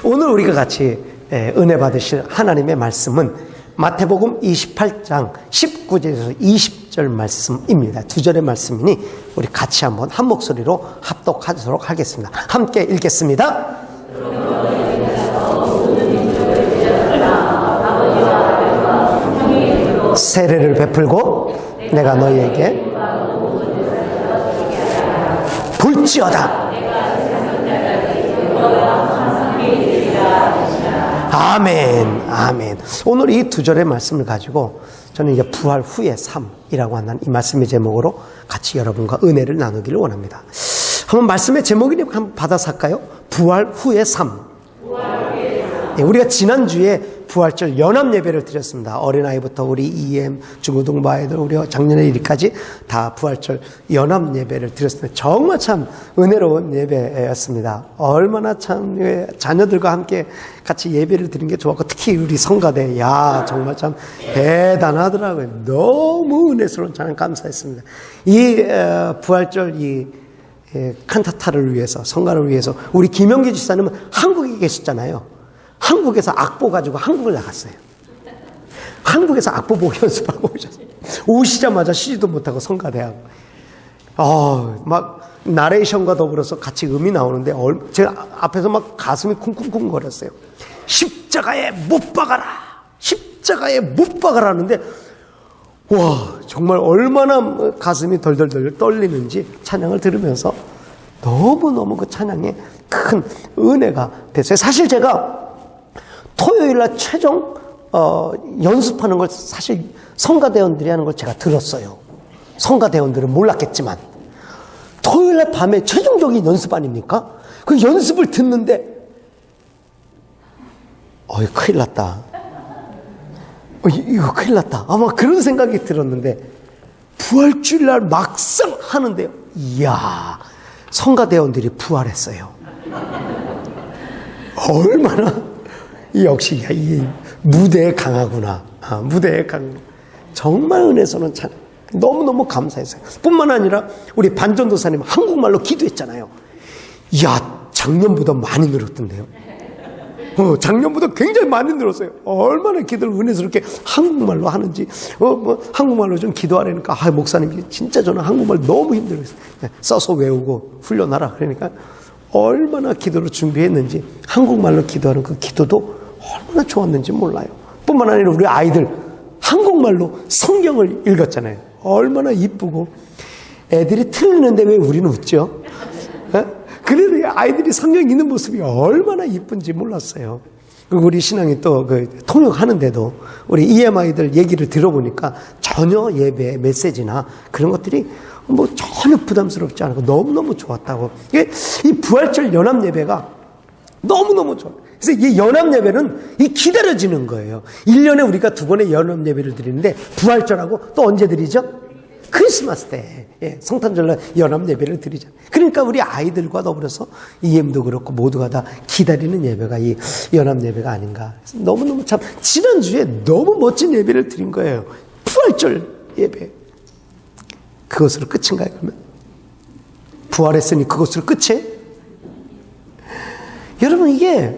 오늘 우리가 같이 은혜 받으실 하나님의 말씀은 마태복음 28장 19절에서 20절 말씀입니다. 두 절의 말씀이니 우리 같이 한번 한 목소리로 합독하도록 하겠습니다. 함께 읽겠습니다. 세례를 베풀고 내가 너희에게 볼지어다. 아멘, 아멘. 오늘 이 두 절의 말씀을 가지고 저는 이제 부활 후의 삶이라고 하는 이 말씀의 제목으로 같이 여러분과 은혜를 나누기를 원합니다. 한번 말씀의 제목이 한번 받아서 할까요? 부활 후의 삶. 네, 우리가 지난주에 부활절 연합 예배를 드렸습니다. 어린아이부터 우리 EM, 중고등부 아이들, 우리 작년에 일까지 다 부활절 연합 예배를 드렸습니다. 정말 참 은혜로운 예배였습니다. 얼마나 참 자녀들과 함께 같이 예배를 드린 게 좋았고, 특히 우리 성가대, 정말 참 대단하더라고요. 너무 은혜스러운 찬양 감사했습니다. 이 부활절 이 칸타타를 위해서, 성가를 위해서 우리 김영기 지사님은 한국에 계셨잖아요. 한국에서 악보 가지고 한국을 나갔어요. 한국에서 악보 보고 연습하고 오셨어요. 오시자마자 쉬지도 못하고 성가대하고. 막 나레이션과 더불어서 같이 음이 나오는데 제가 앞에서 막 가슴이 쿵쿵쿵 거렸어요. 십자가에 못 박아라. 십자가에 못 박아라 하는데 와, 정말 얼마나 가슴이 덜덜덜 떨리는지 찬양을 들으면서 너무너무 그 찬양에 큰 은혜가 됐어요. 사실 제가 토요일날 최종 연습하는 걸 사실 성가대원들이 하는 걸 제가 들었어요. 성가대원들은 몰랐겠지만 토요일날 밤에 최종적인 연습 아닙니까? 그 연습을 듣는데 큰일 났다. 이거 큰일 났다. 아마 그런 생각이 들었는데 부활주일날 막상 하는데요. 이야, 성가대원들이 부활했어요. 얼마나 역시 이 무대에 강하구나. 무대에 강하구나. 정말 은혜스러운 찬양. 너무너무 감사했어요. 뿐만 아니라 우리 반전도사님 한국말로 기도했잖아요. 이야, 작년보다 많이 늘었던데요. 작년보다 굉장히 많이 늘었어요. 얼마나 기도를 은혜스럽게 한국말로 하는지. 한국말로 좀 기도하라니까 목사님 진짜 저는 한국말 너무 힘들었어요. 써서 외우고 훈련하라. 그러니까 얼마나 기도를 준비했는지 한국말로 기도하는 그 기도도 얼마나 좋았는지 몰라요. 뿐만 아니라 우리 아이들 한국말로 성경을 읽었잖아요. 얼마나 이쁘고. 애들이 틀리는데 왜 우리는 웃죠? 그래도 아이들이 성경 읽는 모습이 얼마나 이쁜지 몰랐어요. 우리 신앙이 또 통역하는데도 우리 EM아이들 얘기를 들어보니까 전혀 예배 메시지나 그런 것들이 전혀 부담스럽지 않고 너무너무 좋았다고. 이 부활절 연합 예배가 너무너무 좋아요. 그래서 이 연합 예배는 기다려지는 거예요. 1년에 우리가 2번의 연합 예배를 드리는데 부활절하고 또 언제 드리죠? 크리스마스 때. 성탄절날 연합 예배를 드리잖아요. 그러니까 우리 아이들과 더불어서 EM도 그렇고 모두가 다 기다리는 예배가 이 연합 예배가 아닌가. 너무너무 참 지난주에 너무 멋진 예배를 드린 거예요. 부활절 예배. 그것으로 끝인가요, 그러면? 부활했으니 그것으로 끝이에요? 여러분, 이게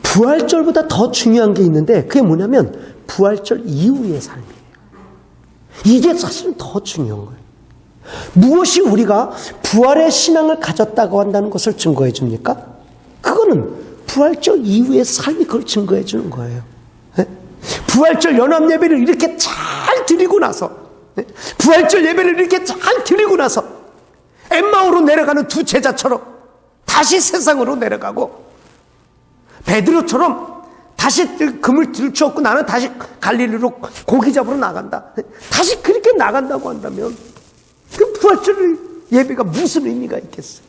부활절보다 더 중요한 게 있는데 그게 뭐냐면 부활절 이후의 삶이에요. 이게 사실은 더 중요한 거예요. 무엇이 우리가 부활의 신앙을 가졌다고 한다는 것을 증거해 줍니까? 그거는 부활절 이후의 삶이 그걸 증거해 주는 거예요. 부활절 연합 예배를 이렇게 잘 드리고 나서, 부활절 예배를 이렇게 잘 드리고 나서 엠마오로 내려가는 두 제자처럼 다시 세상으로 내려가고, 베드로처럼 다시 금을 들추었고 나는 다시 갈릴리로 고기 잡으러 나간다. 다시 그렇게 나간다고 한다면 그 부활절 예배가 무슨 의미가 있겠어요?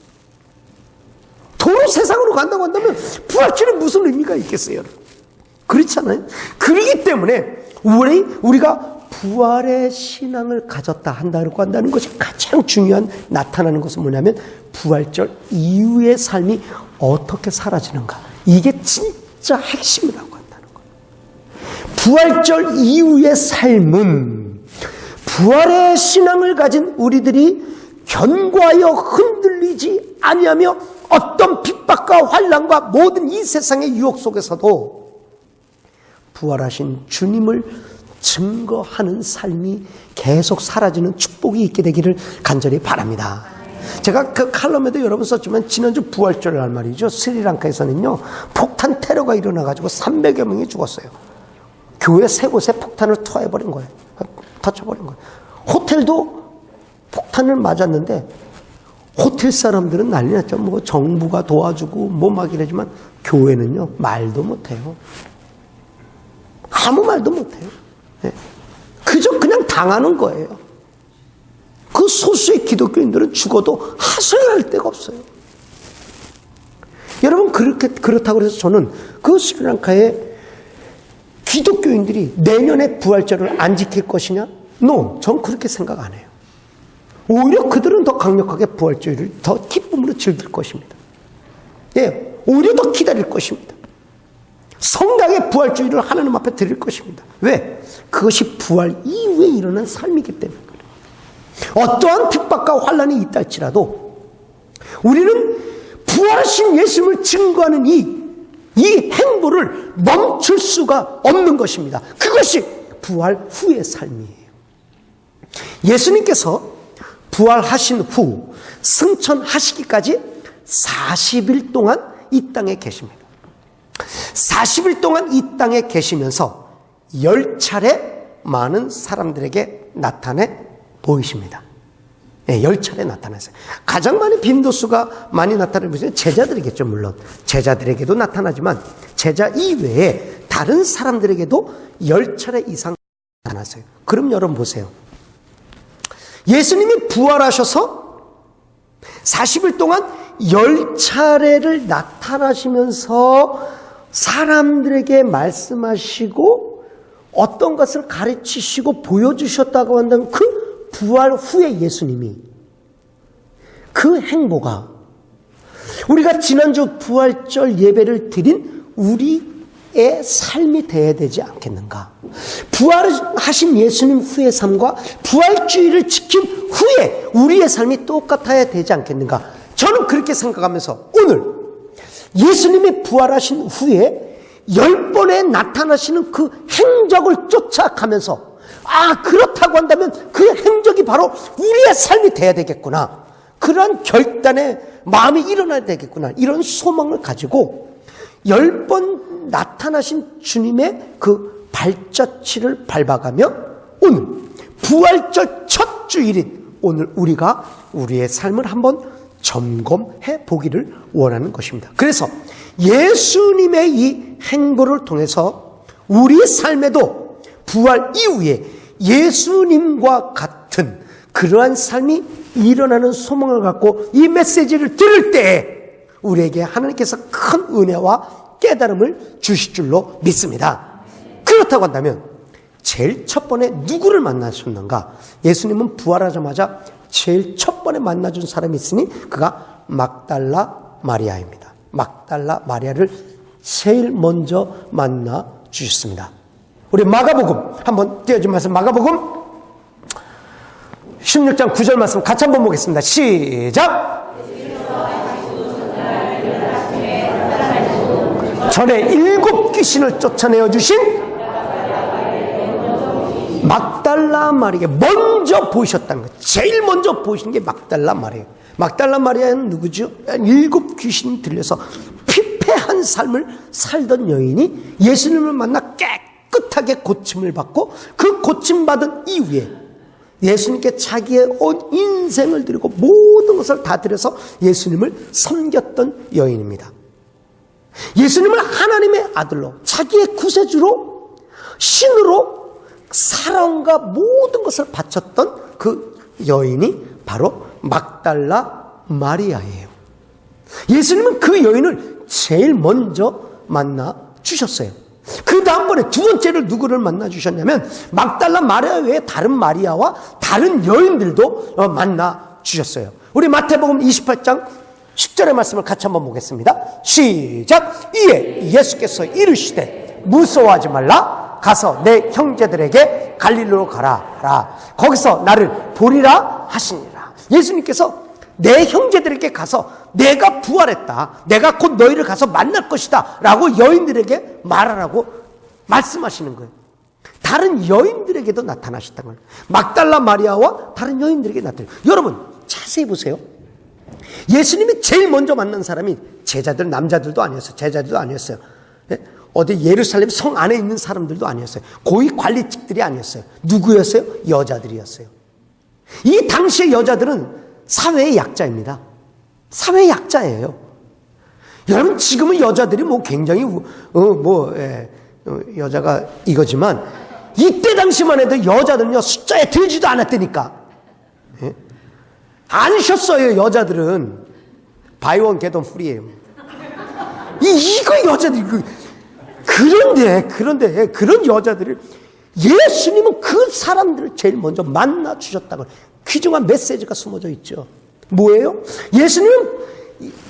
도로 세상으로 간다고 한다면 부활절에 무슨 의미가 있겠어요? 그렇잖아요. 그렇기 때문에 우리가 부활의 신앙을 가졌다 한다고 한다는 것이 가장 중요한 나타나는 것은 뭐냐면 부활절 이후의 삶이 어떻게 사라지는가. 이게 진짜 핵심이라고 한다는 거예요. 부활절 이후의 삶은 부활의 신앙을 가진 우리들이 견고하여 흔들리지 아니하며 어떤 핍박과 환난과 모든 이 세상의 유혹 속에서도 부활하신 주님을 증거하는 삶이 계속 사라지는 축복이 있게 되기를 간절히 바랍니다. 제가 그 칼럼에도 여러 번 썼지만 지난주 부활절 날 말이죠. 스리랑카에서는요, 폭탄 테러가 일어나가지고 300여 명이 죽었어요. 교회 세 곳에 폭탄을 투하해버린 거예요. 터쳐버린 거예요. 호텔도 폭탄을 맞았는데 호텔 사람들은 난리 났죠. 뭐 정부가 도와주고 뭐 막 이러지만 교회는요, 말도 못해요. 아무 말도 못해요. 그저 그냥 당하는 거예요. 그 소수의 기독교인들은 죽어도 하소연할 데가 없어요. 여러분, 그렇다고 해서 저는 그 스리랑카의 기독교인들이 내년에 부활절을 안 지킬 것이냐? No, 전 그렇게 생각 안 해요. 오히려 그들은 더 강력하게 부활절을 더 기쁨으로 즐길 것입니다. 예, 오히려 더 기다릴 것입니다. 성당의 부활주의를 하나님 앞에 드릴 것입니다. 왜? 그것이 부활 이후에 일어난 삶이기 때문에 그래요. 어떠한 핍박과 환난이 있다 할지라도 우리는 부활하신 예수님을 증거하는 이 행보를 멈출 수가 없는 것입니다. 그것이 부활 후의 삶이에요. 예수님께서 부활하신 후 승천하시기까지 40일 동안 이 땅에 계십니다. 40일 동안 이 땅에 계시면서 10차례 많은 사람들에게 나타내 보이십니다. 네, 10차례 나타났어요. 가장 많이 빈도수가 많이 나타나는 것은 제자들이겠죠. 물론 제자들에게도 나타나지만 제자 이외에 다른 사람들에게도 10차례 이상 나타났어요. 그럼 여러분 보세요. 예수님이 부활하셔서 40일 동안 10차례를 나타나시면서 사람들에게 말씀하시고 어떤 것을 가르치시고 보여주셨다고 한다면 그 부활 후에 예수님이 그 행보가 우리가 지난주 부활절 예배를 드린 우리의 삶이 되어야 되지 않겠는가? 부활하신 예수님 후의 삶과 부활주의를 지킨 후에 우리의 삶이 똑같아야 되지 않겠는가? 저는 그렇게 생각하면서 오늘 예수님이 부활하신 후에 10번에 나타나시는 그 행적을 쫓아가면서 그렇다고 한다면 그 행적이 바로 우리의 삶이 돼야 되겠구나. 그런 결단의 마음이 일어나야 되겠구나. 이런 소망을 가지고 10번 나타나신 주님의 그 발자취를 밟아가며 오늘 부활절 첫 주일인 오늘 우리가 우리의 삶을 한번 점검해 보기를 원하는 것입니다. 그래서 예수님의 이 행보를 통해서 우리 삶에도 부활 이후에 예수님과 같은 그러한 삶이 일어나는 소망을 갖고 이 메시지를 들을 때 우리에게 하나님께서 큰 은혜와 깨달음을 주실 줄로 믿습니다. 그렇다고 한다면 제일 첫 번에 누구를 만나셨는가? 예수님은 부활하자마자 제일 첫 번에 만나준 사람이 있으니 그가 막달라 마리아입니다. 막달라 마리아를 제일 먼저 만나 주셨습니다. 우리 마가복음 한번 띄워준 말씀, 마가복음 16장 9절 말씀 같이 한번 보겠습니다. 시작! 전에 7 귀신을 쫓아내어 주신 막달라 마리아에게 먼저 보이셨다는 거예요. 제일 먼저 보이신 게 막달라 마리아예요. 막달라 마리아는 누구죠? 7 귀신이 들려서 피폐한 삶을 살던 여인이 예수님을 만나 깨끗하게 고침을 받고 그 고침받은 이후에 예수님께 자기의 온 인생을 드리고 모든 것을 다 드려서 예수님을 섬겼던 여인입니다. 예수님을 하나님의 아들로 자기의 구세주로 신으로 사랑과 모든 것을 바쳤던 그 여인이 바로 막달라 마리아예요. 예수님은 그 여인을 제일 먼저 만나 주셨어요. 그 다음번에 두 번째를 누구를 만나 주셨냐면 막달라 마리아 외에 다른 마리아와 다른 여인들도 만나 주셨어요. 우리 마태복음 28장 10절의 말씀을 같이 한번 보겠습니다. 시작! 이에 예수께서 이르시되 무서워하지 말라. 가서 내 형제들에게 갈릴리로 가라. 거기서 나를 보리라 하시니라. 예수님께서 내 형제들에게 가서 내가 부활했다, 내가 곧 너희를 가서 만날 것이다 라고 여인들에게 말하라고 말씀하시는 거예요. 다른 여인들에게도 나타나셨다는 거예요. 막달라 마리아와 다른 여인들에게 나타나요. 여러분 자세히 보세요. 예수님이 제일 먼저 만난 사람이 제자들, 남자들도 아니었어요. 제자들도 아니었어요. 어디 예루살렘 성 안에 있는 사람들도 아니었어요. 고위 관리직들이 아니었어요. 누구였어요? 여자들이었어요. 이 당시의 여자들은 사회의 약자입니다. 사회의 약자예요. 여러분 지금은 여자들이 뭐 굉장히 여자가 이거지만 이때 당시만 해도 여자들은요 숫자에 들지도 않았다니까. 예? 안 쉬었어요. 여자들은 바이원 개돈 프리예요. 이거 여자들이 그런데 그런 여자들을 예수님은 그 사람들을 제일 먼저 만나 주셨다고. 귀중한 메시지가 숨어져 있죠. 뭐예요? 예수님은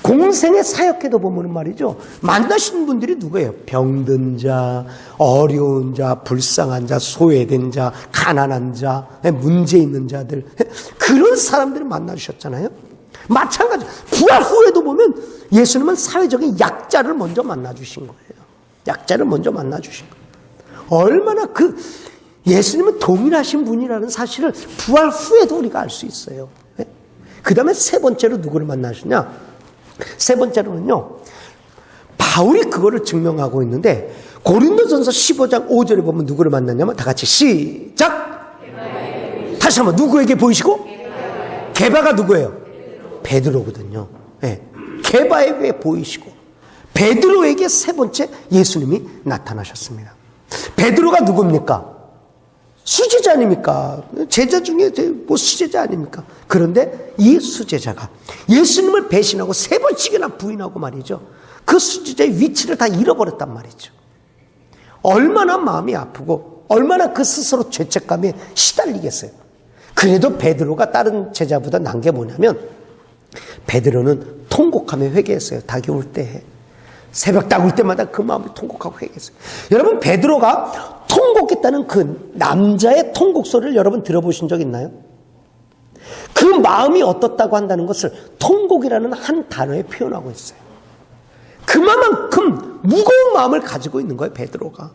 공생의 사역에도 보면 말이죠, 만나신 분들이 누구예요? 병든 자, 어려운 자, 불쌍한 자, 소외된 자, 가난한 자, 문제 있는 자들, 그런 사람들을 만나주셨잖아요. 마찬가지 부활 후에도 보면 예수님은 사회적인 약자를 먼저 만나주신 거예요. 약자를 먼저 만나주신 거예요. 얼마나 예수님은 동일하신 분이라는 사실을 부활 후에도 우리가 알 수 있어요. 그 다음에 세 번째로 누구를 만나시냐? 세 번째로는요, 바울이 그거를 증명하고 있는데 고린도전서 15장 5절에 보면 누구를 만났냐면 다 같이 시작! 다시 한번 누구에게 보이시고? 게바가 누구예요? 베드로거든요. 네. 게바에게 보이시고 베드로에게 세 번째 예수님이 나타나셨습니다. 베드로가 누굽니까? 수제자 아닙니까? 제자 중에 뭐 수제자 아닙니까? 그런데 이 수제자가 예수님을 배신하고 세 번씩이나 부인하고 말이죠, 그 수제자의 위치를 다 잃어버렸단 말이죠. 얼마나 마음이 아프고 얼마나 그 스스로 죄책감에 시달리겠어요. 그래도 베드로가 다른 제자보다 난 게 뭐냐면 베드로는 통곡하며 회개했어요. 닭이 올 때, 새벽 딱 올 때마다 그 마음을 통곡하고 회개했어요. 여러분 베드로가 통곡했다는 그 남자의 통곡 소리를 여러분 들어보신 적 있나요? 그 마음이 어떻다고 한다는 것을 통곡이라는 한 단어에 표현하고 있어요. 그만큼 무거운 마음을 가지고 있는 거예요, 베드로가.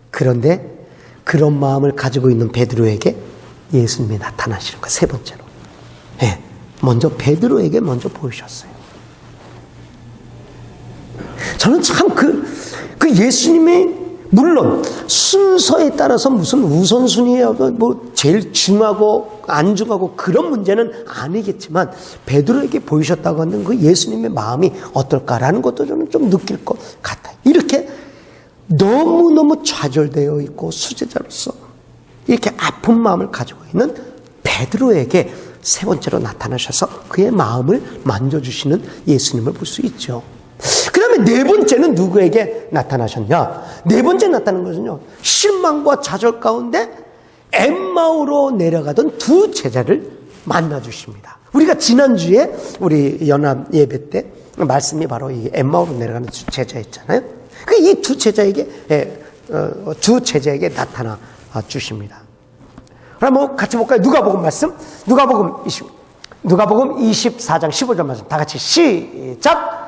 그런데 그런 마음을 가지고 있는 베드로에게 예수님이 나타나시는 거예요, 세 번째로. 먼저 베드로에게 먼저 보이셨어요. 저는 참 그 예수님의, 물론 순서에 따라서 무슨 우선순위야 뭐 제일 중하고 안 중하고 그런 문제는 아니겠지만 베드로에게 보이셨다고 하는 그 예수님의 마음이 어떨까라는 것도 저는 좀 느낄 것 같아요. 이렇게 너무너무 좌절되어 있고 수제자로서 이렇게 아픈 마음을 가지고 있는 베드로에게 세 번째로 나타나셔서 그의 마음을 만져주시는 예수님을 볼 수 있죠. 그 다음에 네 번째는 누구에게 나타나셨냐? 네 번째 나타난 것은요, 실망과 좌절 가운데 엠마오로 내려가던 두 제자를 만나주십니다. 우리가 지난주에 우리 연합 예배 때 말씀이 바로 이 엠마오로 내려가는 두 제자였잖아요. 이 두 제자에게 나타나 주십니다. 그럼 뭐 같이 볼까요? 누가복음 말씀, 누가복음 24장 15절 말씀 다 같이 시작.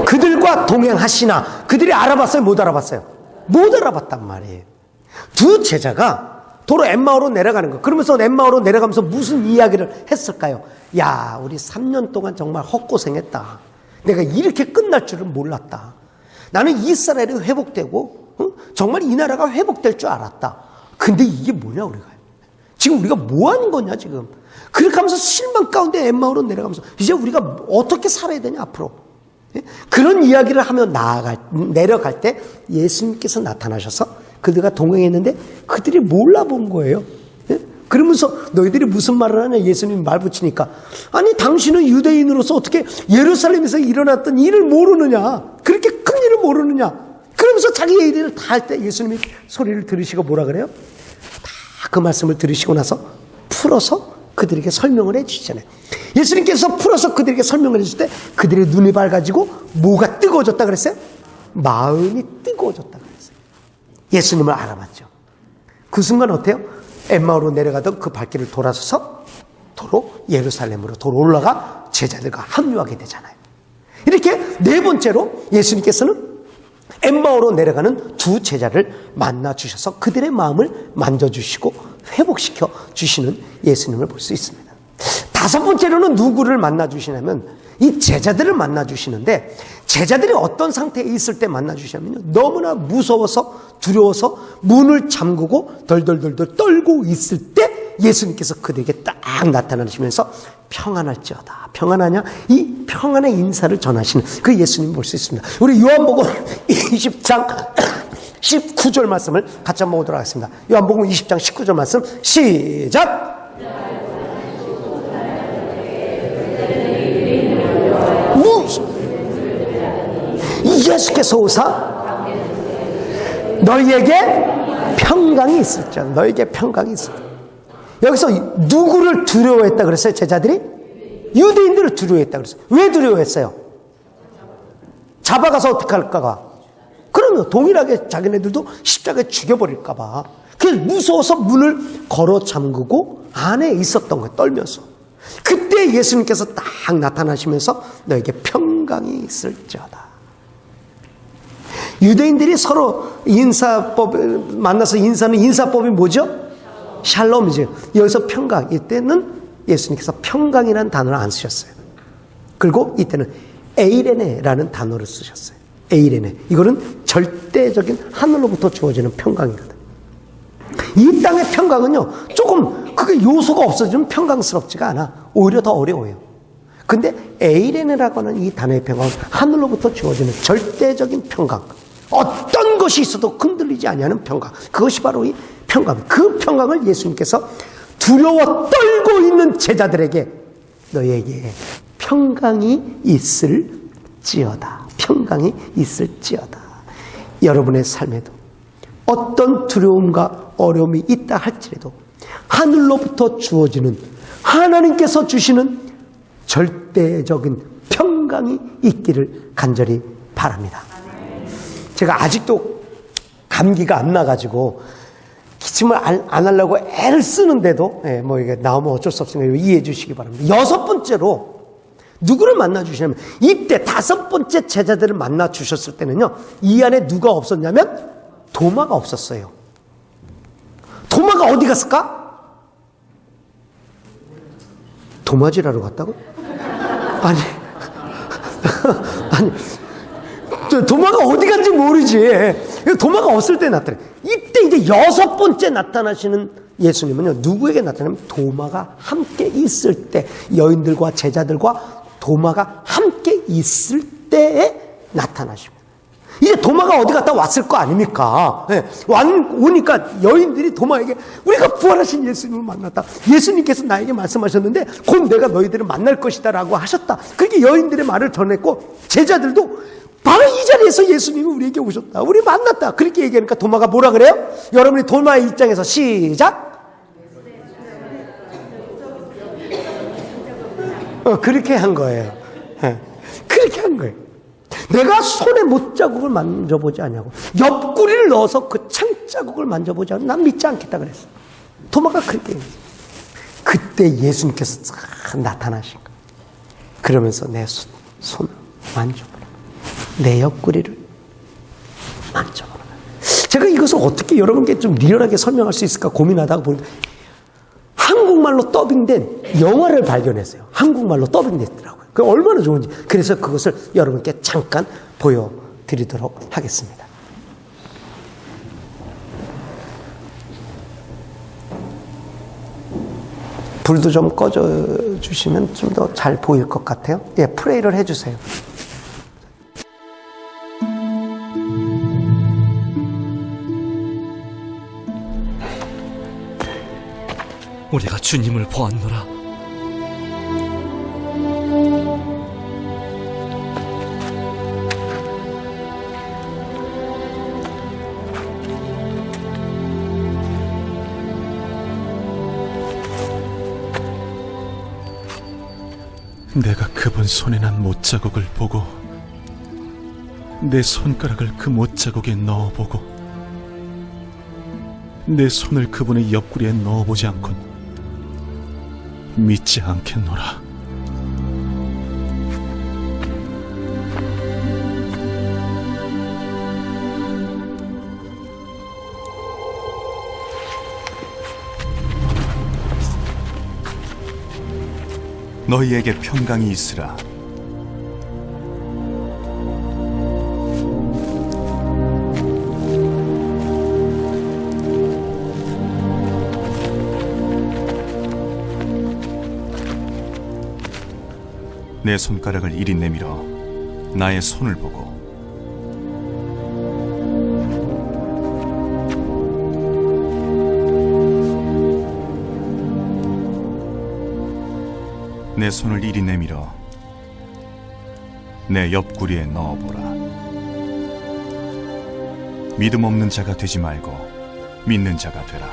그들과 동행하시나. 그들이 알아봤어요? 못 알아봤어요? 못 알아봤단 말이에요. 두 제자가 도로 엠마오로 내려가는 거. 그러면서 엠마오로 내려가면서 무슨 이야기를 했을까요? 야, 우리 3년 동안 정말 헛고생했다. 내가 이렇게 끝날 줄은 몰랐다. 나는 이스라엘이 회복되고 정말 이 나라가 회복될 줄 알았다. 근데 이게 뭐냐, 우리가 지금 우리가 뭐 하는 거냐 지금. 그렇게 하면서 실망 가운데 엠마오로 내려가면서 이제 우리가 어떻게 살아야 되냐 앞으로. 그런 이야기를 하며 내려갈 때 예수님께서 나타나셔서 그들과 동행했는데 그들이 몰라본 거예요. 그러면서 너희들이 무슨 말을 하냐, 예수님이 말 붙이니까, 아니 당신은 유대인으로서 어떻게 예루살렘에서 일어났던 일을 모르느냐, 그렇게 큰 일을 모르느냐. 그러면서 자기 얘기를 다 할 때 예수님이 소리를 들으시고 뭐라 그래요? 다 그 말씀을 들으시고 나서 풀어서 그들에게 설명을 해 주시잖아요. 예수님께서 풀어서 그들에게 설명을 해 주실 때 그들의 눈이 밝아지고 뭐가 뜨거워졌다 그랬어요? 마음이 뜨거워졌다 그랬어요. 예수님을 알아봤죠. 그 순간 어때요? 엠마오로 내려가던 그 발길을 돌아서서 도로 예루살렘으로 도로 올라가 제자들과 합류하게 되잖아요. 이렇게 네 번째로 예수님께서는 엠마오로 내려가는 두 제자를 만나 주셔서 그들의 마음을 만져주시고 회복시켜 주시는 예수님을 볼 수 있습니다. 다섯 번째로는 누구를 만나 주시냐면 이 제자들을 만나 주시는데, 제자들이 어떤 상태에 있을 때 만나 주시냐면요, 너무나 무서워서 두려워서 문을 잠그고 덜덜덜덜 떨고 있을 때 예수님께서 그들에게 딱 나타나시면서 평안할지어다, 평안하냐, 이 평안의 인사를 전하시는 그 예수님을 볼 수 있습니다. 우리 요한복음 20장 19절 말씀을 같이 한번 보도록 하겠습니다. 요한복음 20장 19절 말씀 시작. 예수께서 오사 너희에게 평강이 있을지어다. 너희에게 평강이 있을지어다. 여기서 누구를 두려워했다 그랬어요? 제자들이? 유대인들을 두려워했다 그랬어요. 왜 두려워했어요? 잡아가서 어떻게 할까봐. 그러면 동일하게 자기네들도 십자가에 죽여버릴까 봐. 그래서 무서워서 문을 걸어 잠그고 안에 있었던 거예요. 떨면서. 그때 예수님께서 딱 나타나시면서 너에게 평강이 있을지어다. 유대인들이 서로 만나서 인사는 인사법이 뭐죠? 샬롬이죠. 여기서 평강, 이때는 예수님께서 평강이라는 단어를 안 쓰셨어요. 그리고 이때는 에이레네라는 단어를 쓰셨어요. 에이레네. 이거는 절대적인 하늘로부터 주어지는 평강이거든. 이 땅의 평강은요, 조금 그게 요소가 없어지면 평강스럽지가 않아. 오히려 더 어려워요. 근데 에이레네라고 하는 이 단어의 평강은 하늘로부터 주어지는 절대적인 평강. 어떤 것이 있어도 흔들리지 아니하는 평강. 그것이 바로 이 평강. 그 평강을 예수님께서 두려워 떨고 있는 제자들에게 너희에게 평강이 있을지어다. 평강이 있을지어다. 여러분의 삶에도 어떤 두려움과 어려움이 있다 할지라도 하늘로부터 주어지는 하나님께서 주시는 절대적인 평강이 있기를 간절히 바랍니다. 제가 아직도 감기가 안 나가지고 기침을 안 하려고 애를 쓰는데도 뭐 이게 나오면 어쩔 수 없으니까 이해해 주시기 바랍니다. 여섯 번째로 누구를 만나 주시냐면, 이때 다섯 번째 제자들을 만나 주셨을 때는요, 이 안에 누가 없었냐면 도마가 없었어요. 도마가 어디 갔을까? 도마질하러 갔다고? 아니 도마가 어디 간지 모르지. 도마가 없을 때 나타나. 이때 이제 여섯 번째 나타나시는 예수님은요, 누구에게 나타나면 도마가 함께 있을 때, 여인들과 제자들과 도마가 함께 있을 때에 나타나십니다. 이제 도마가 어디 갔다 왔을 거 아닙니까? 네. 오니까 여인들이 도마에게 우리가 부활하신 예수님을 만났다. 예수님께서 나에게 말씀하셨는데 곧 내가 너희들을 만날 것이다 라고 하셨다. 그렇게 여인들의 말을 전했고, 제자들도 바로 이 자리에서 예수님이 우리에게 오셨다. 우리 만났다. 그렇게 얘기하니까 도마가 뭐라 그래요? 여러분이 도마의 입장에서 시작. 그렇게 한 거예요. 그렇게 한 거예요. 내가 손에 못자국을 만져보지 않냐고. 옆구리를 넣어서 그 창자국을 만져보지 않고 난 믿지 않겠다 그랬어. 도마가 그렇게 했어요. 그때 예수님께서 나타나신 거예요. 그러면서 내 손 만져보라. 내 옆구리를 만져보라. 제가 이것을 어떻게 여러분께 좀 리얼하게 설명할 수 있을까 고민하다가 보니까 한국말로 더빙된 영화를 발견했어요. 한국말로 더빙됐더라고요. 그 얼마나 좋은지. 그래서 그것을 여러분께 잠깐 보여드리도록 하겠습니다. 불도 좀 꺼져주시면 좀 더 잘 보일 것 같아요. 예, 프레이를 해주세요. 우리가 주님을 보았노라. 내가 그분 손에 난 못자국을 보고 내 손가락을 그 못자국에 넣어보고 내 손을 그분의 옆구리에 넣어보지 않곤 믿지 않겠노라. 너희에게 평강이 있으라. 내 손가락을 이리 내밀어 나의 손을 보고 내 손을 이리 내밀어 내 옆구리에 넣어보라. 믿음 없는 자가 되지 말고 믿는 자가 되라.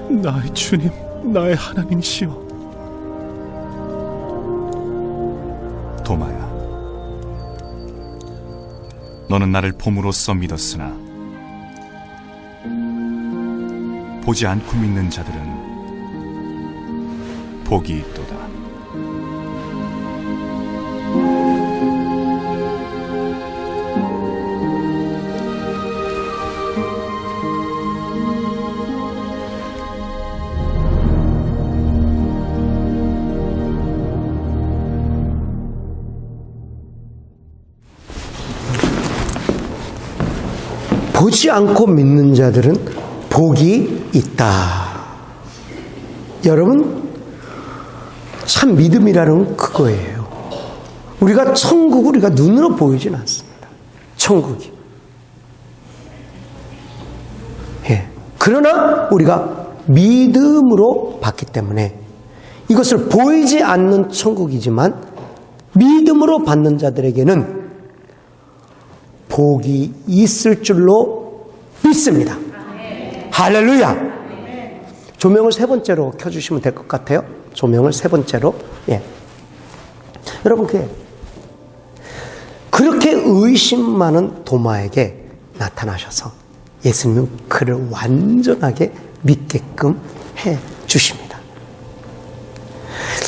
나의 주님, 나의 하나님이시여. 도마야, 너는 나를 봄으로써 믿었으나 보지 않고 믿는 자들은 복이 있도다. 보지 않고 믿는 자들은 복이 있다. 여러분, 참 믿음이라는 건 그거예요. 우리가 천국을 우리가 눈으로 보이진 않습니다. 천국이. 예. 그러나 우리가 믿음으로 봤기 때문에 이것을 보이지 않는 천국이지만 믿음으로 받는 자들에게는 복이 있을 줄로 믿습니다. 할렐루야. 조명을 세 번째로 켜주시면 될 것 같아요. 조명을 세 번째로. 예. 여러분, 그렇게 의심 많은 도마에게 나타나셔서 예수님은 그를 완전하게 믿게끔 해 주십니다.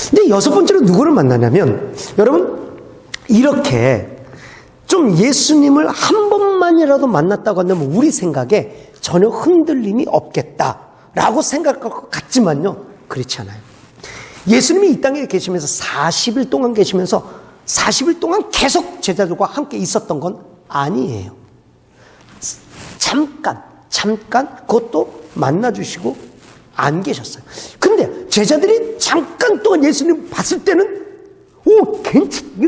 근데 여섯 번째로 누구를 만나냐면, 여러분, 이렇게 좀 예수님을 한 번만이라도 만났다고 한다면 우리 생각에 전혀 흔들림이 없겠다라고 생각할 것 같지만요, 그렇지 않아요. 예수님이 이 땅에 계시면서 40일 동안 계시면서 40일 동안 계속 제자들과 함께 있었던 건 아니에요. 잠깐 그것도 만나주시고 안 계셨어요. 근데 제자들이 잠깐 동안 예수님 봤을 때는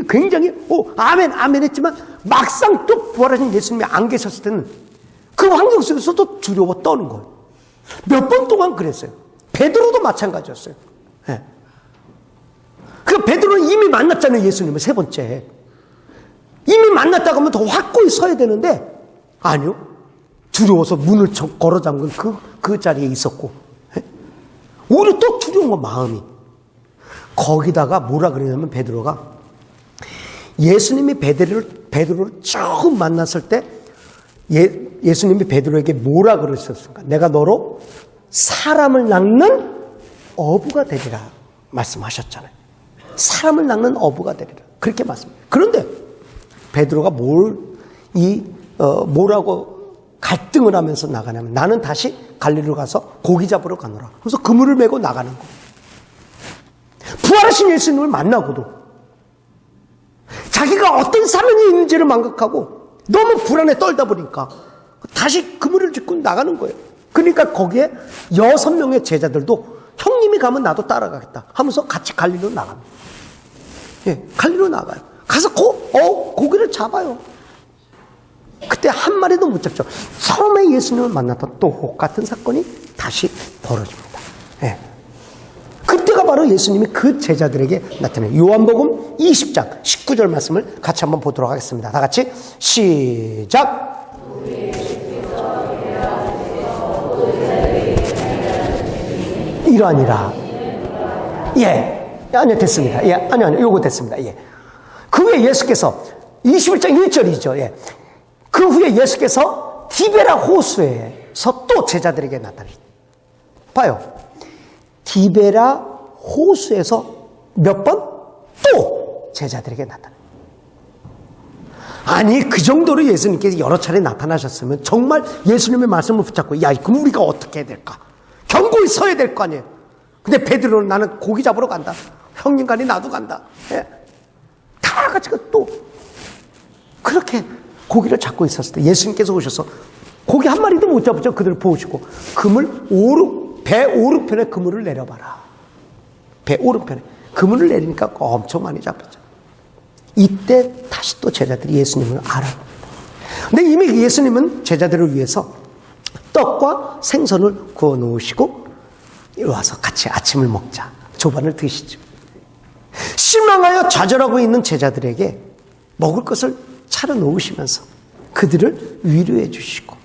굉장히 아멘 했지만 막상 또 부활하신 예수님이 안 계셨을 때는 그 환경 속에서도 두려워 떠는 거예요. 몇 번 동안 그랬어요. 베드로도 마찬가지였어요. 네. 그 베드로는 이미 만났잖아요. 예수님을 세 번째. 이미 만났다고 하면 더 확고히 서야 되는데 아니요. 두려워서 문을 걸어 잠근 그 자리에 있었고, 네? 오히려 또 두려운 거 마음이. 거기다가 뭐라 그러냐면 베드로가 예수님이 베드로를 처음 만났을 때 예수님이 베드로에게 뭐라 그러셨습니까? 내가 너로 사람을 낚는 어부가 되리라 말씀하셨잖아요. 사람을 낚는 어부가 되리라 그렇게 말씀합니다. 그런데 베드로가 뭐라고 갈등을 하면서 나가냐면 나는 다시 갈릴리로 가서 고기 잡으러 가노라. 그래서 그물을 메고 나가는 거예요. 부활하신 예수님을 만나고도 자기가 어떤 사명이 있는지를 망각하고 너무 불안에 떨다 보니까 다시 그물을 짚고 나가는 거예요. 그러니까 거기에 6명의 제자들도 형님이 가면 나도 따라가겠다 하면서 같이 갈릴리로 나갑니다. 예, 갈릴리로 나가요. 가서 고기를 잡아요. 그때 한 마리도 못 잡죠. 처음에 예수님을 만났던 또 같은 사건이 다시 벌어집니다. 예. 그때가 바로 예수님이 그 제자들에게 나타나요. 요한복음 20장 19절 말씀을 같이 한번 보도록 하겠습니다. 다 같이 시작. 이러하니라. 예. 아니요, 됐습니다. 예, 아니요, 요거 됐습니다. 예. 그 후에 예수께서 21장 1절이죠. 예. 그 후에 예수께서 디베라 호수에서 또 제자들에게 나타나셨다. 봐요. 디베라 호수에서 몇 번? 또 제자들에게 나타나. 아니, 그 정도로 예수님께서 여러 차례 나타나셨으면 정말 예수님의 말씀을 붙잡고, 야, 그럼 우리가 어떻게 해야 될까? 견고히 서야 될 거 아니에요. 근데 베드로는 나는 고기 잡으러 간다. 형님간이 나도 간다. 예. 다 같이 또 그렇게 고기를 잡고 있었을 때 예수님께서 오셔서 고기 한 마리도 못 잡죠. 그들을 보시고 배 오른편에 그물을 내려봐라. 배 오른편에 그물을 내리니까 엄청 많이 잡혔죠. 이때 다시 또 제자들이 예수님을 알아봅니다. 근데 이미 예수님은 제자들을 위해서 떡과 생선을 구워 놓으시고 이리 와서 같이 아침을 먹자. 조반을 드시죠. 실망하여 좌절하고 있는 제자들에게 먹을 것을 차려 놓으시면서 그들을 위로해 주시고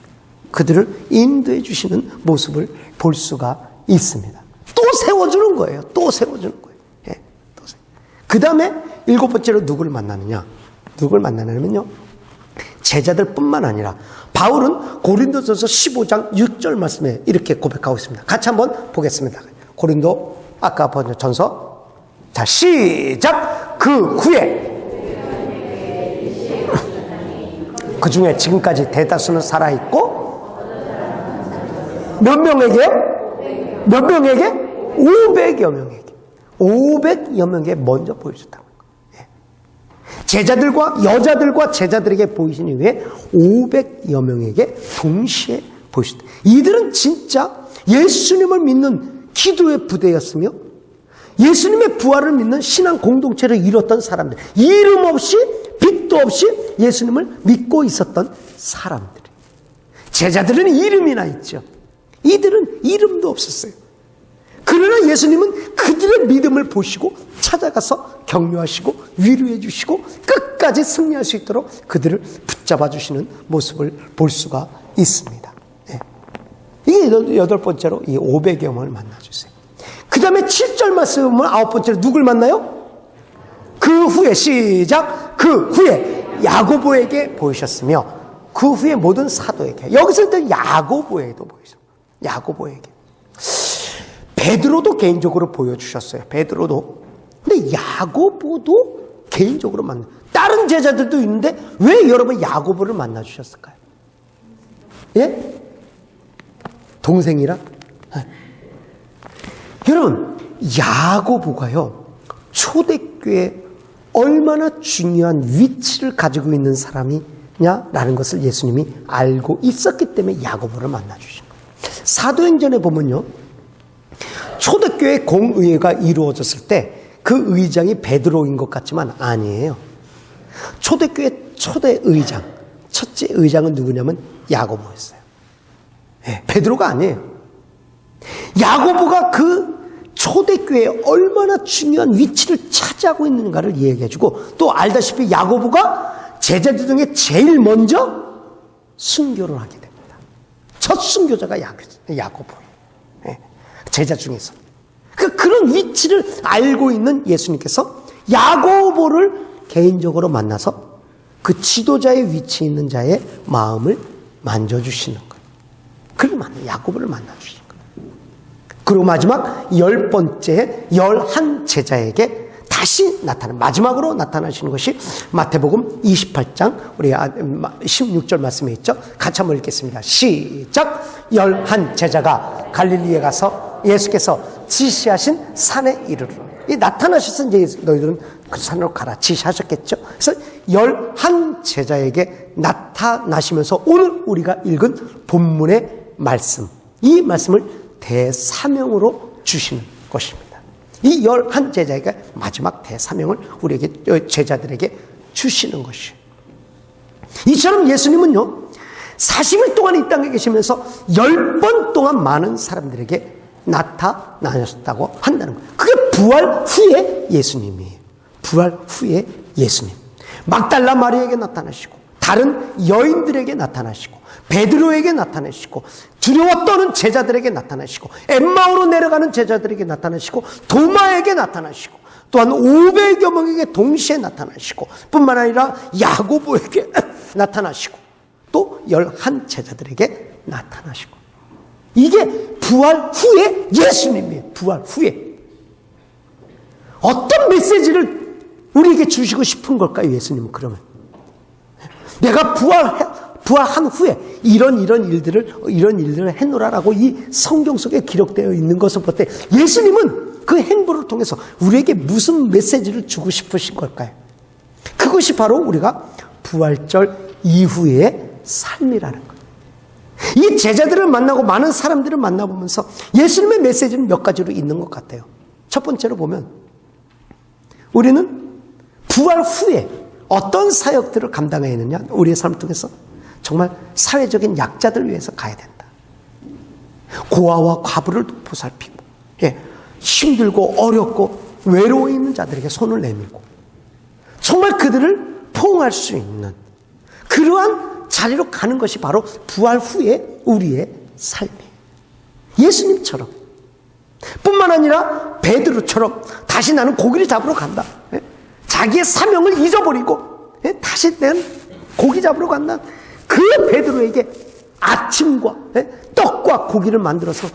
그들을 인도해 주시는 모습을 볼 수가 있습니다. 또 세워주는 거예요. 또 세워주는 거예요. 예, 그 다음에 7번째로 누구를 만나느냐? 누구를 만나냐면요. 제자들뿐만 아니라 바울은 고린도전서 15장 6절 말씀에 이렇게 고백하고 있습니다. 같이 한번 보겠습니다. 고린도 아까 본 전서 자 시작. 그 후에 그 중에 지금까지 대다수는 살아있고 몇 명에게? 몇 명에게? 500여 명에게 500여 명에게 먼저 보여줬다고. 제자들과 여자들과 제자들에게 보이신 이후에 500여 명에게 동시에 보이셨다. 이들은 진짜 예수님을 믿는 기도의 부대였으며 예수님의 부활을 믿는 신앙 공동체를 이뤘던 사람들, 이름 없이 빛도 없이 예수님을 믿고 있었던 사람들. 제자들은 이름이나 있죠. 이들은 이름도 없었어요. 그러나 예수님은 그들의 믿음을 보시고 찾아가서 격려하시고 위로해 주시고 끝까지 승리할 수 있도록 그들을 붙잡아 주시는 모습을 볼 수가 있습니다. 네. 이게 8번째로 이 500여 명을 만나주세요. 그 다음에 7절 말씀은 9번째로 누굴 만나요? 그 후에 시작. 그 후에 야고보에게 보이셨으며 그 후에 모든 사도에게. 여기서 또 야고보에게도 보이죠. 야고보에게. 베드로도 개인적으로 보여주셨어요. 베드로도. 근데 야고보도 개인적으로 만나. 다른 제자들도 있는데 왜 여러분 야고보를 만나주셨을까요? 예? 동생이라? 네. 여러분 야고보가요 초대교회에 얼마나 중요한 위치를 가지고 있는 사람이냐라는 것을 예수님이 알고 있었기 때문에 야고보를 만나주신 거예요. 사도행전에 보면요 초대교회 공의회가 이루어졌을 때 그 의장이 베드로인 것 같지만 아니에요. 초대교회 초대 의장, 첫째 의장은 누구냐면 야고보였어요. 네, 베드로가 아니에요. 야고보가 그 초대교회에 얼마나 중요한 위치를 차지하고 있는가를 이야기해주고 또 알다시피 야고보가 제자들 중에 제일 먼저 순교를 하게 됩니다. 첫 순교자가 야고보예요. 네, 제자 중에서. 그런 위치를 알고 있는 예수님께서 야고보를 개인적으로 만나서 그 지도자의 위치에 있는 자의 마음을 만져주시는 거예요. 그를 야고보를 만나주시는 거예요. 그리고 마지막 10번째 11 제자에게 다시 마지막으로 나타나시는 것이 마태복음 28장 우리 16절 말씀에 있죠. 같이 한번 읽겠습니다. 시작. 11 제자가 갈릴리에 가서 예수께서 지시하신 산에 이르러. 이 나타나셔서 이제 너희들은 그 산으로 가라 지시하셨겠죠. 그래서 11 제자에게 나타나시면서 오늘 우리가 읽은 본문의 말씀, 이 말씀을 대사명으로 주시는 것입니다. 이 11 제자에게 마지막 대사명을 우리에게 제자들에게 주시는 것이에요. 이처럼 예수님은요 40일 동안 이 땅에 계시면서 10번 동안 많은 사람들에게 나타나셨다고 한다는 거예요. 그게 부활 후에 예수님이에요. 부활 후에 예수님. 막달라 마리아에게 나타나시고 다른 여인들에게 나타나시고 베드로에게 나타나시고 두려워 떠는 제자들에게 나타나시고 엠마오로 내려가는 제자들에게 나타나시고 도마에게 나타나시고 또한 500여 명에게 동시에 나타나시고 뿐만 아니라 야고보에게 나타나시고 또 11 제자들에게 나타나시고 이게 부활 후에 예수님이에요. 부활 후에. 어떤 메시지를 우리에게 주시고 싶은 걸까요? 예수님은 그러면. 내가 부활한 후에 이런 일들을 해놓으라라고 이 성경 속에 기록되어 있는 것을 볼 때 예수님은 그 행보를 통해서 우리에게 무슨 메시지를 주고 싶으신 걸까요? 그것이 바로 우리가 부활절 이후의 삶이라는 거예요. 이 제자들을 만나고 많은 사람들을 만나보면서 예수님의 메시지는 몇 가지로 있는 것 같아요. 첫 번째로 보면 우리는 부활 후에 어떤 사역들을 감당해야 하느냐, 우리의 삶을 통해서 정말 사회적인 약자들 위해서 가야 된다. 고아와 과부를 보살피고, 힘들고 어렵고 외로워 있는 자들에게 손을 내밀고 정말 그들을 포옹할 수 있는 그러한 자리로 가는 것이 바로 부활 후에 우리의 삶이에요. 예수님처럼 뿐만 아니라 베드로처럼 다시 나는 고기를 잡으러 간다. 자기의 사명을 잊어버리고 다시 난 고기 잡으러 간다. 그 베드로에게 아침과 떡과 고기를 만들어서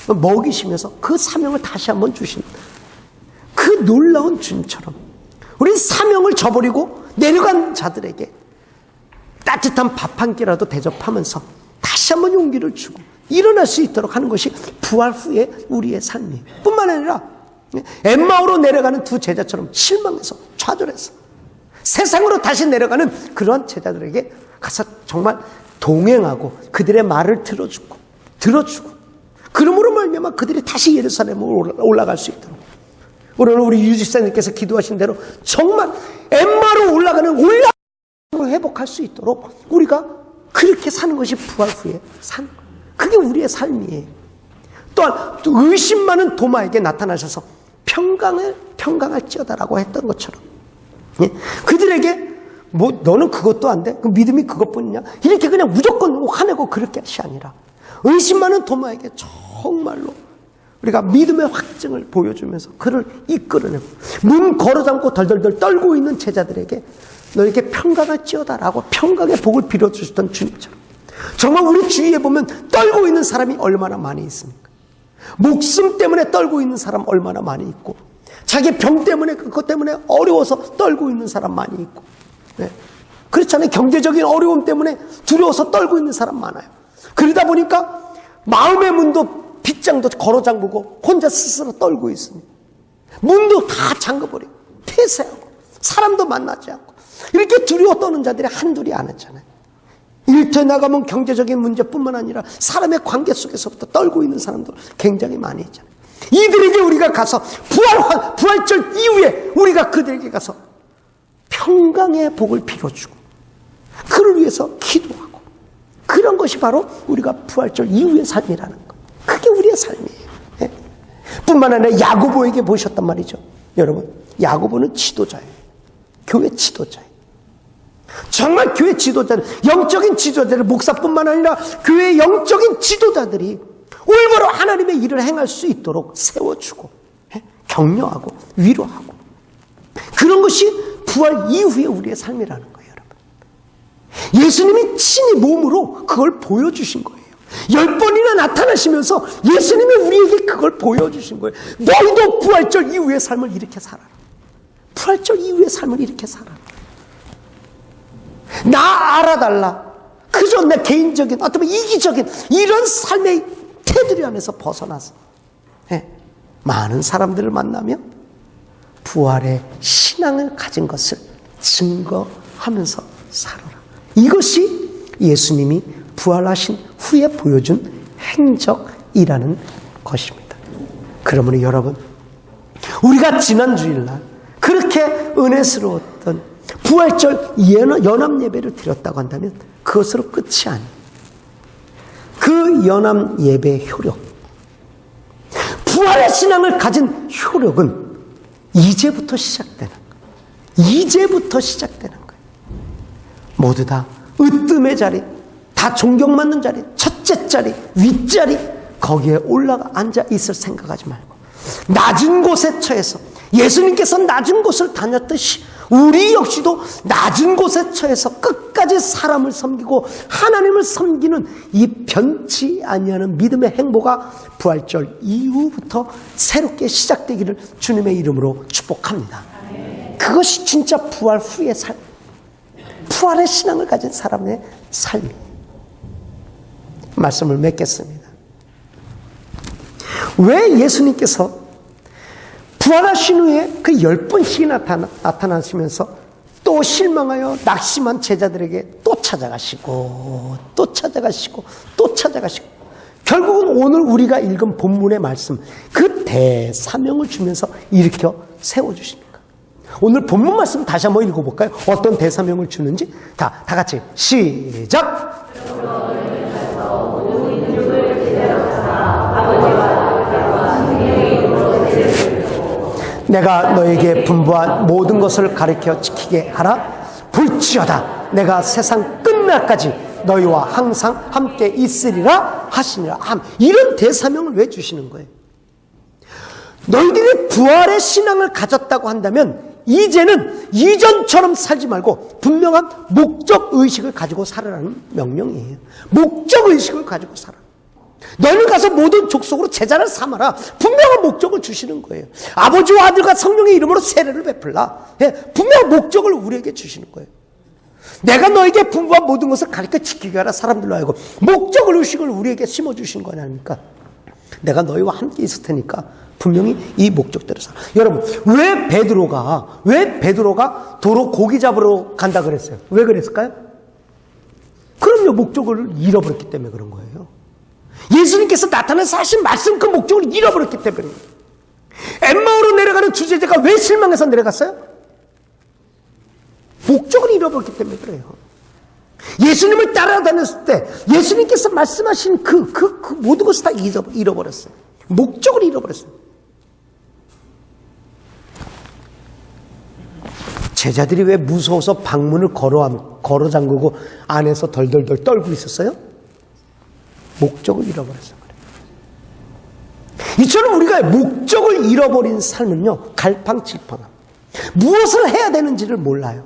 먹이시면서 그 사명을 다시 한번 주신 그 놀라운 주님처럼 우리 사명을 저버리고 내려간 자들에게 따뜻한 밥 한 끼라도 대접하면서 다시 한번 용기를 주고 일어날 수 있도록 하는 것이 부활 후에 우리의 삶이에요. 뿐만 아니라 엠마오로 내려가는 두 제자처럼 실망해서 좌절해서 세상으로 다시 내려가는 그러한 제자들에게 가서 정말 동행하고 그들의 말을 들어주고 그러므로 말미암아 그들이 다시 예루살렘으로 올라갈 수 있도록 오늘 우리 유지사님께서 기도하신 대로 정말 엠마로 올라가는 회복할 수 있도록 우리가 그렇게 사는 것이 부활 후에 사는 거예요. 그게 우리의 삶이에요. 또한 의심 많은 도마에게 나타나셔서 평강할지어다라고 했던 것처럼 그들에게 뭐 너는 그것도 안 돼? 그 믿음이 그것뿐이냐? 이렇게 그냥 무조건 화내고 그럴 것이 아니라 의심 많은 도마에게 정말로 우리가 믿음의 확증을 보여주면서 그를 이끌어내고 문 걸어잠고 덜덜덜 떨고 있는 제자들에게 너에게 평강할지어다라고 평강의 복을 빌어주셨던 주님처럼 정말 우리 주위에 보면 떨고 있는 사람이 얼마나 많이 있습니까? 목숨 때문에 떨고 있는 사람 얼마나 많이 있고 자기 병 때문에 그것 때문에 어려워서 떨고 있는 사람 많이 있고 그렇잖아요. 경제적인 어려움 때문에 두려워서 떨고 있는 사람 많아요. 그러다 보니까 마음의 문도 빗장도 걸어 잠그고 혼자 스스로 떨고 있습니다. 문도 다 잠궈버리고 폐쇄하고 사람도 만나지 않고 이렇게 두려워 떠는 자들이 한둘이 아니잖아요. 일터에 나가면 경제적인 문제뿐만 아니라 사람의 관계 속에서부터 떨고 있는 사람들 굉장히 많이 있잖아요. 이들에게 우리가 가서 부활절 이후에 우리가 그들에게 가서 평강의 복을 빌어주고 그를 위해서 기도하고 그런 것이 바로 우리가 부활절 이후의 삶이라는 것. 그게 우리의 삶이에요. 뿐만 아니라 야고보에게 보셨단 말이죠. 여러분, 야고보는 지도자예요. 교회 지도자예요. 정말 교회 지도자들, 영적인 지도자들, 목사뿐만 아니라 교회의 영적인 지도자들이 올바로 하나님의 일을 행할 수 있도록 세워주고 격려하고 위로하고 그런 것이 부활 이후의 우리의 삶이라는 거예요. 여러분, 예수님이 친히 몸으로 그걸 보여주신 거예요. 10번이나 나타나시면서 예수님이 우리에게 그걸 보여주신 거예요. 너희도 부활절 이후의 삶을 이렇게 살아라. 부활절 이후의 삶을 이렇게 살아라. 나 알아달라. 그저 내 개인적인 어떤 이기적인 이런 삶의 테두리 안에서 벗어나서 많은 사람들을 만나며 부활의 신앙을 가진 것을 증거하면서 살아라. 이것이 예수님이 부활하신 후에 보여준 행적이라는 것입니다. 그러므로 여러분, 우리가 지난 주일날 그렇게 은혜스러웠던 부활절 연합 예배를 드렸다고 한다면 그것으로 끝이 아니에요. 그 연합 예배의 효력, 부활의 신앙을 가진 효력은 이제부터 시작되는 거예요. 이제부터 시작되는 거예요. 모두 다 으뜸의 자리, 다 존경받는 자리, 첫째 자리, 윗자리 거기에 올라가 앉아 있을 생각하지 말고 낮은 곳에 처해서 예수님께서 낮은 곳을 다녔듯이 우리 역시도 낮은 곳에 처해서 끝까지 사람을 섬기고 하나님을 섬기는 이 변치 아니하는 믿음의 행보가 부활절 이후부터 새롭게 시작되기를 주님의 이름으로 축복합니다. 그것이 진짜 부활 후의 삶, 부활의 신앙을 가진 사람의 삶이에요. 말씀을 맺겠습니다. 왜 예수님께서 부활하신 후에 그 10번씩 나타나시면서 또 실망하여 낙심한 제자들에게 또 찾아가시고 또 찾아가시고 또 찾아가시고 결국은 오늘 우리가 읽은 본문의 말씀 그 대사명을 주면서 일으켜 세워주십니까? 오늘 본문 말씀 다시 한번 읽어볼까요? 어떤 대사명을 주는지 다 같이 시작! 내가 너에게 분부한 모든 것을 가르쳐 지키게 하라. 볼지어다 내가 세상 끝날까지 너희와 항상 함께 있으리라 하시니라. 이런 대사명을 왜 주시는 거예요? 너희들이 부활의 신앙을 가졌다고 한다면 이제는 이전처럼 살지 말고 분명한 목적의식을 가지고 살아라는 명령이에요. 목적의식을 가지고 살아. 너희는 가서 모든 족속으로 제자를 삼아라. 분명한 목적을 주시는 거예요. 아버지와 아들과 성령의 이름으로 세례를 베풀라. 분명한 목적을 우리에게 주시는 거예요. 내가 너에게 분부한 모든 것을 가르쳐 지키게 하라. 사람들로 하여금 목적을 의식을 우리에게 심어주신 거 아닙니까? 내가 너희와 함께 있을 테니까 분명히 이 목적대로 살아. 여러분, 왜 베드로가 도로 고기 잡으러 간다 그랬어요? 왜 그랬을까요? 그럼요, 목적을 잃어버렸기 때문에 그런 거예요. 예수님께서 나타나서 하신 말씀 그 목적을 잃어버렸기 때문에. 엠마오로 내려가는 주제자가 왜 실망해서 내려갔어요? 목적을 잃어버렸기 때문에 그래요. 예수님을 따라다녔을 때 예수님께서 말씀하신 그 모든 것을 다 잃어버렸어요. 목적을 잃어버렸어요. 제자들이 왜 무서워서 방문을 걸어 잠그고 안에서 덜덜덜 떨고 있었어요? 목적을 잃어버렸어요. 이처럼 우리가 목적을 잃어버린 삶은요, 갈팡질팡함. 무엇을 해야 되는지를 몰라요.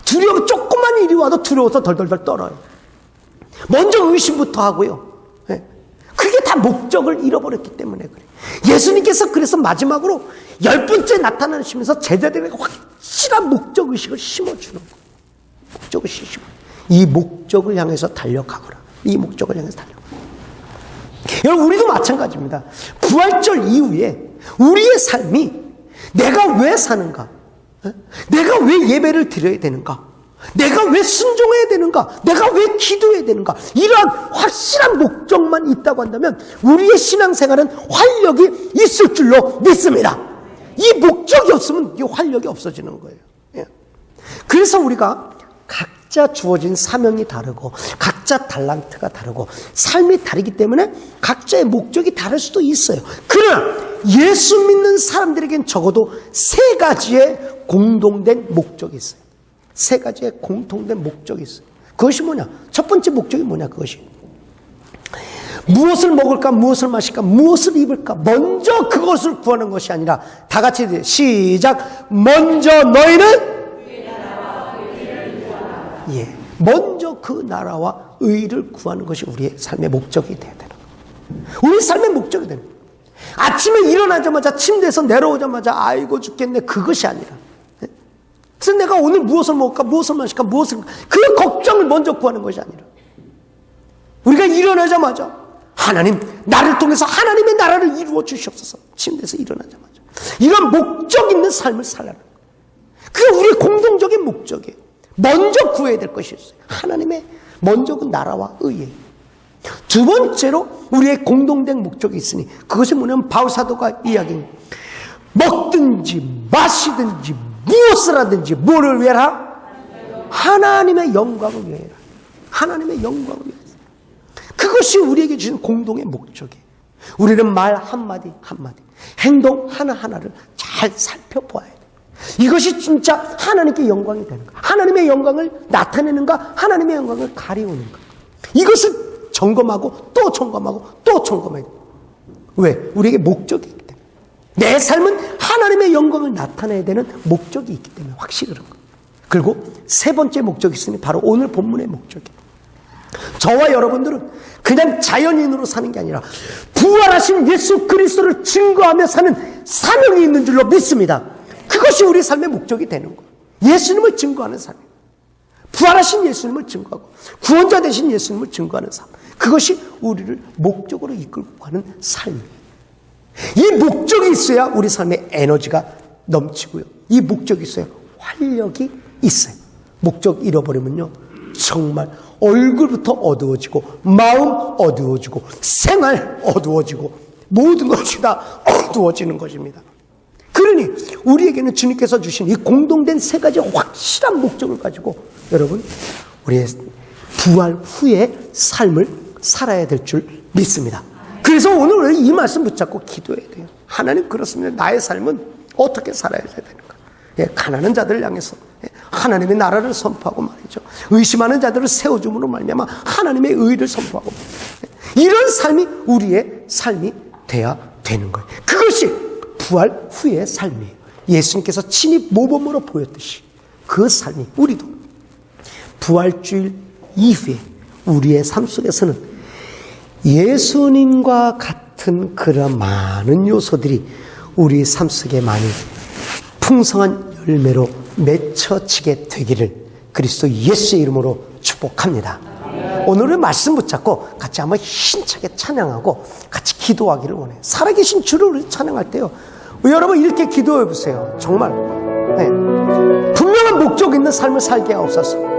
두려워, 조그만 일이 와도 두려워서 덜덜덜 떨어요. 먼저 의심부터 하고요. 그게 다 목적을 잃어버렸기 때문에 그래요. 예수님께서 그래서 마지막으로 10번째 나타나시면서 제자들에게 확실한 목적의식을 심어주는 거예요. 목적의식을 심어. 이 목적을 향해서 달려가거라. 이 목적을 향해서 달려가거라. 여러분, 우리도 마찬가지입니다. 부활절 이후에 우리의 삶이 내가 왜 사는가? 내가 왜 예배를 드려야 되는가? 내가 왜 순종해야 되는가? 내가 왜 기도해야 되는가? 이러한 확실한 목적만 있다고 한다면 우리의 신앙생활은 활력이 있을 줄로 믿습니다. 이 목적이 없으면 이 활력이 없어지는 거예요. 그래서 우리가 각자 주어진 사명이 다르고 각자 달란트가 다르고 삶이 다르기 때문에 각자의 목적이 다를 수도 있어요. 그러나 예수 믿는 사람들에겐 적어도 3가지의 공동된 목적이 있어요. 3가지의 공통된 목적이 있어요. 그것이 뭐냐? 첫 번째 목적이 뭐냐? 그것이 무엇을 먹을까? 무엇을 마실까? 무엇을 입을까? 먼저 그것을 구하는 것이 아니라 다 같이 시작! 먼저 너희는 먼저 그 나라와 의를 구하는 것이 우리의 삶의 목적이 되어야 되는 거예요. 우리 삶의 목적이 되는 거예요. 아침에 일어나자마자 침대에서 내려오자마자 아이고 죽겠네, 그것이 아니라 그래서 내가 오늘 무엇을 먹을까, 무엇을 마실까, 그 걱정을 먼저 구하는 것이 아니라 우리가 일어나자마자 하나님, 나를 통해서 하나님의 나라를 이루어 주시옵소서. 침대에서 일어나자마자 이런 목적 있는 삶을 살라는 거예요. 그게 우리의 공동적인 목적이에요. 먼저 구해야 될 것이 있어요. 하나님의 먼저 그 나라와 의예요. 두 번째로 우리의 공동된 목적이 있으니 그것이 뭐냐면 바울 사도가 이야기합니다. 먹든지 마시든지 무엇을 하든지 뭐를 위하라? 하나님의 영광을 위하라. 하나님의 영광을 위하라. 그것이 우리에게 주신 공동의 목적이에요. 우리는 말 한마디 한마디, 행동 하나하나를 잘 살펴보아야 돼요. 이것이 진짜 하나님께 영광이 되는가? 하나님의 영광을 나타내는가? 하나님의 영광을 가리우는가? 이것을 점검하고 또 점검하고 또 점검해야 돼요. 왜? 우리에게 목적이 있기 때문에. 내 삶은 하나님의 영광을 나타내야 되는 목적이 있기 때문에 확실히 그런 거예요. 그리고 세 번째 목적이 있으니 바로 오늘 본문의 목적이에요. 저와 여러분들은 그냥 자연인으로 사는 게 아니라 부활하신 예수 그리스도를 증거하며 사는 사명이 있는 줄로 믿습니다. 그것이 우리 삶의 목적이 되는 거예요. 예수님을 증거하는 삶이에요. 부활하신 예수님을 증거하고 구원자 되신 예수님을 증거하는 삶. 그것이 우리를 목적으로 이끌고 가는 삶이에요. 이 목적이 있어야 우리 삶에 에너지가 넘치고요. 이 목적이 있어야 활력이 있어요. 목적 잃어버리면요, 정말 얼굴부터 어두워지고 마음 어두워지고 생활 어두워지고 모든 것이 다 어두워지는 것입니다. 그러니 우리에게는 주님께서 주신 이 공동된 세 가지 확실한 목적을 가지고 여러분 우리의 부활 후의 삶을 살아야 될 줄 믿습니다. 그래서 오늘 이 말씀 붙잡고 기도해야 돼요. 하나님, 그렇습니다. 나의 삶은 어떻게 살아야 되는가? 가난한 자들을 향해서 하나님의 나라를 선포하고 말이죠. 의심하는 자들을 세워줌으로 말미암아 하나님의 의를 선포하고 이런 삶이 우리의 삶이 돼야 되는 거예요. 그것이 부활 후의 삶이에요. 예수님께서 친히 모범으로 보였듯이 그 삶이 우리도 부활주일 이후에 우리의 삶 속에서는 예수님과 같은 그런 많은 요소들이 우리 삶 속에 많이 풍성한 열매로 맺혀지게 되기를 그리스도 예수의 이름으로 축복합니다. 오늘은 말씀 붙잡고 같이 한번 힘차게 찬양하고 같이 기도하기를 원해요. 살아계신 주를 우리 찬양할 때요, 여러분 이렇게 기도해 보세요. 정말 분명한 목적 있는 삶을 살게 하옵소서.